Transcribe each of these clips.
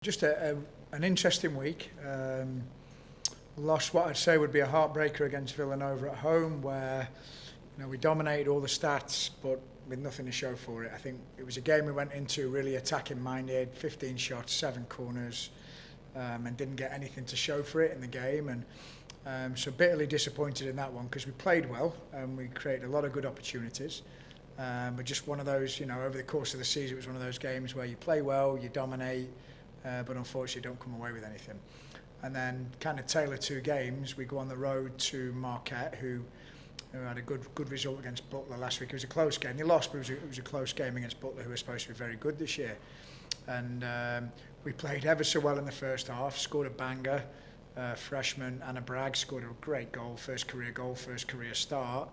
Just an interesting week. Lost what I'd say would be a heartbreaker against Villanova at home, where we dominated all the stats, but with nothing to show for it. I think it was a game we went into really attacking minded, 15 shots, 7 corners, and didn't get anything to show for it in the game. And so bitterly disappointed in that one because we played well and we created a lot of good opportunities. But just one of those, over the course of the season, it was one of those games where you play well, you dominate, but unfortunately don't come away with anything. And then kind of tailor 2 games, we go on the road to Marquette, who had a good result against Butler last week. It was a close game. They lost, but it was a close game against Butler, who are supposed to be very good this year. And we played ever so well in the first half, scored a banger. Freshman Anna Bragg scored a great goal, first career start.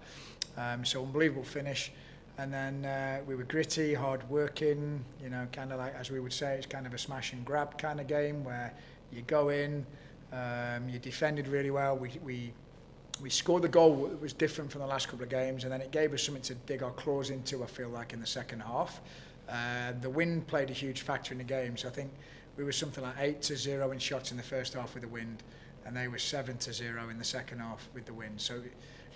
So unbelievable finish. And then we were gritty, hard working, kind of like, as we would say, it's kind of a smash and grab kind of game where you go in, you defended really well. We scored the goal that was different from the last couple of games, and then it gave us something to dig our claws into, I feel like, in the second half. The wind played a huge factor in the game, so I think we were something like 8-0 in shots in the first half with the wind, and they were 7-0 in the second half with the wind. So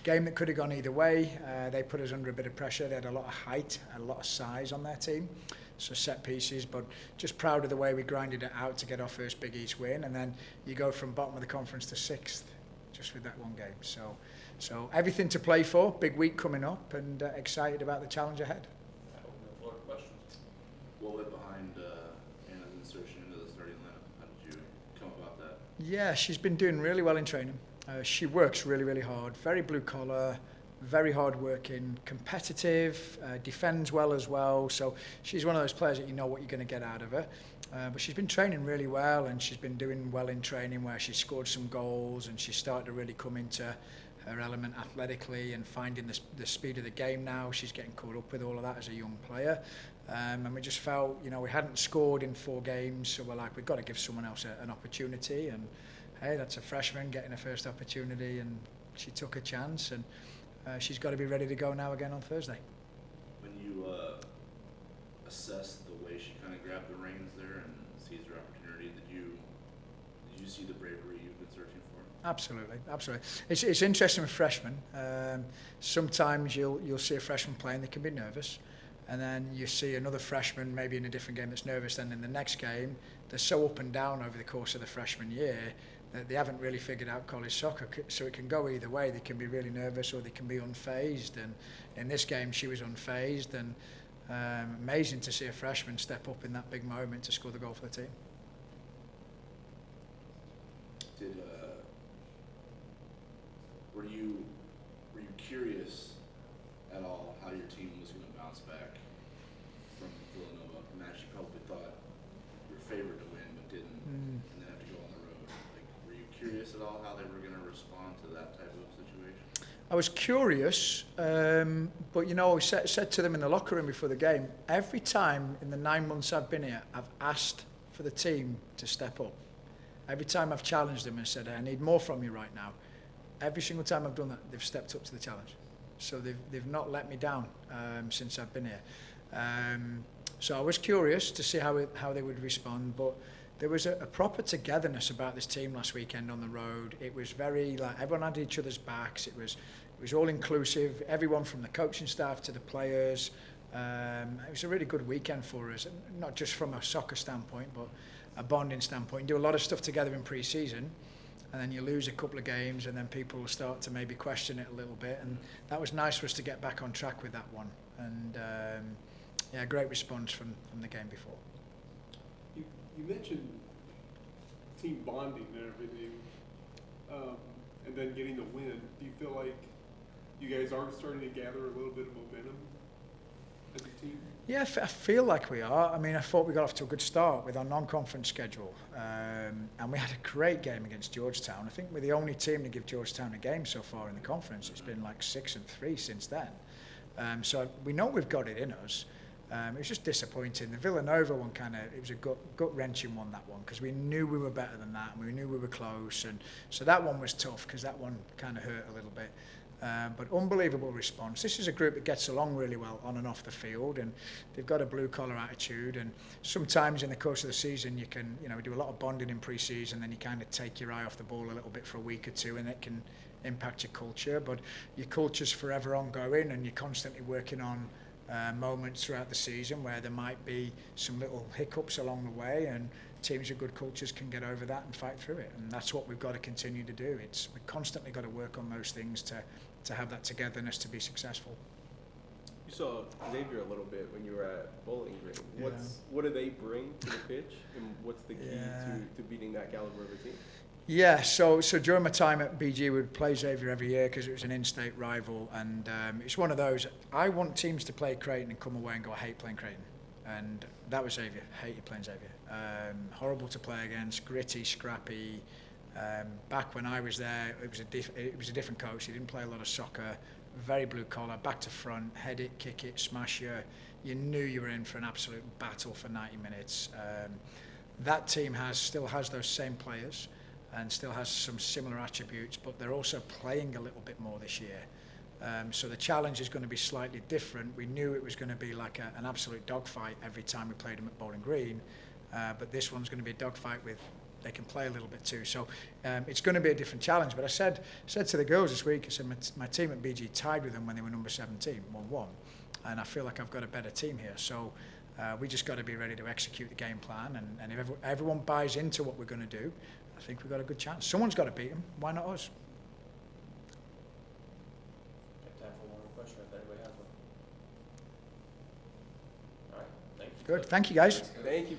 game that could have gone either way. They put us under a bit of pressure. They had a lot of height, a lot of size on their team, so set pieces, but just proud of the way we grinded it out to get our first Big East win. And then you go from bottom of the conference to 6th just with that one game. So everything to play for, big week coming up, and excited about the challenge ahead. I open the floor to questions. What went behind Anna's insertion into the starting lineup? How did you come about that? Yeah, she's been doing really well in training. She works really, really hard, very blue collar, very hard working, competitive, defends well as well. So she's one of those players that you know what you're going to get out of her. But she's been training really well, and she's been doing well in training where she scored some goals and she's started to really come into her element athletically and finding the speed of the game now. She's getting caught up with all of that as a young player. And we just felt, we hadn't scored in 4 games, so we're like, we've got to give someone else an opportunity. And hey, that's a freshman getting her first opportunity, and she took a chance, and she's got to be ready to go now again on Thursday. When you assess the way she kind of grabbed the reins there and seized her opportunity, did you see the bravery you've been searching for? Absolutely. It's interesting with freshmen. Sometimes you'll see a freshman playing, they can be nervous, and then you see another freshman maybe in a different game that's nervous. Then in the next game, they're so up and down over the course of the freshman year that they haven't really figured out college soccer, so it can go either way. They can be really nervous or they can be unfazed, and in this game she was unfazed, and amazing to see a freshman step up in that big moment to score the goal for the team. Were you curious at all how your team was going to bounce back from Villanova? I mean, actually probably thought you were favored to win but didn't, and then have to go on the road. Like, were you curious at all how they were going to respond to that type of situation? I was curious, but I said to them in the locker room before the game, every time in the 9 months I've been here, I've asked for the team to step up. Every time I've challenged them and said, I need more from you right now. Every single time I've done that, they've stepped up to the challenge. So they've not let me down since I've been here. So I was curious to see how they would respond, but there was a proper togetherness about this team last weekend on the road. It was very, like, everyone had each other's backs. It was all inclusive, everyone from the coaching staff to the players. It was a really good weekend for us, not just from a soccer standpoint, but a bonding standpoint. You do a lot of stuff together in pre-season, and then you lose a couple of games, and then people will start to maybe question it a little bit. And that was nice for us to get back on track with that one. And great response from the game before. You mentioned team bonding and everything, and then getting the win. Do you feel like you guys are starting to gather a little bit of momentum as a team? Yeah, I feel like we are. I mean, I thought we got off to a good start with our non-conference schedule, and we had a great game against Georgetown. I think we're the only team to give Georgetown a game so far in the conference. It's been like 6-3 since then. So we know we've got it in us. It was just disappointing. The Villanova one it was a gut-wrenching one, that one, because we knew we were better than that, and we knew we were close, and so that one was tough because that one kind of hurt a little bit. But unbelievable response. This is a group that gets along really well on and off the field, and they've got a blue-collar attitude. And sometimes in the course of the season, you can, we do a lot of bonding in pre-season, then you kind of take your eye off the ball a little bit for a week or two, and it can impact your culture. But your culture's forever ongoing, and you're constantly working on moments throughout the season where there might be some little hiccups along the way, and teams with good cultures can get over that and fight through it. And that's what we've got to continue to do. We've constantly got to work on those things to have that togetherness to be successful. You saw Xavier a little bit when you were at Bowling Green. Yeah. What do they bring to the pitch, and what's the key Yeah. to beating that caliber of a team? Yeah, so during my time at BG, we'd play Xavier every year because it was an in-state rival, and it's one of those. I want teams to play Creighton and come away and go, I hate playing Creighton, and that was Xavier. Hated playing Xavier. Horrible to play against, gritty, scrappy. Back when I was there, it was a different coach. He didn't play a lot of soccer. Very blue collar, back to front, head it, kick it, smash you. You knew you were in for an absolute battle for 90 minutes. That team still has those same players and still has some similar attributes, but they're also playing a little bit more this year. So the challenge is going to be slightly different. We knew it was going to be like an absolute dogfight every time we played them at Bowling Green, but this one's going to be a dogfight with they can play a little bit too. So it's going to be a different challenge. But I said to the girls this week, I said my team at BG tied with them when they were number 17, 1-1, and I feel like I've got a better team here. So we just got to be ready to execute the game plan, and if everyone buys into what we're going to do, I think we've got a good chance. Someone's got to beat them. Why not us? Time for one more question if anybody has one. All right, thank you. Good. Thank you, guys. Thank you.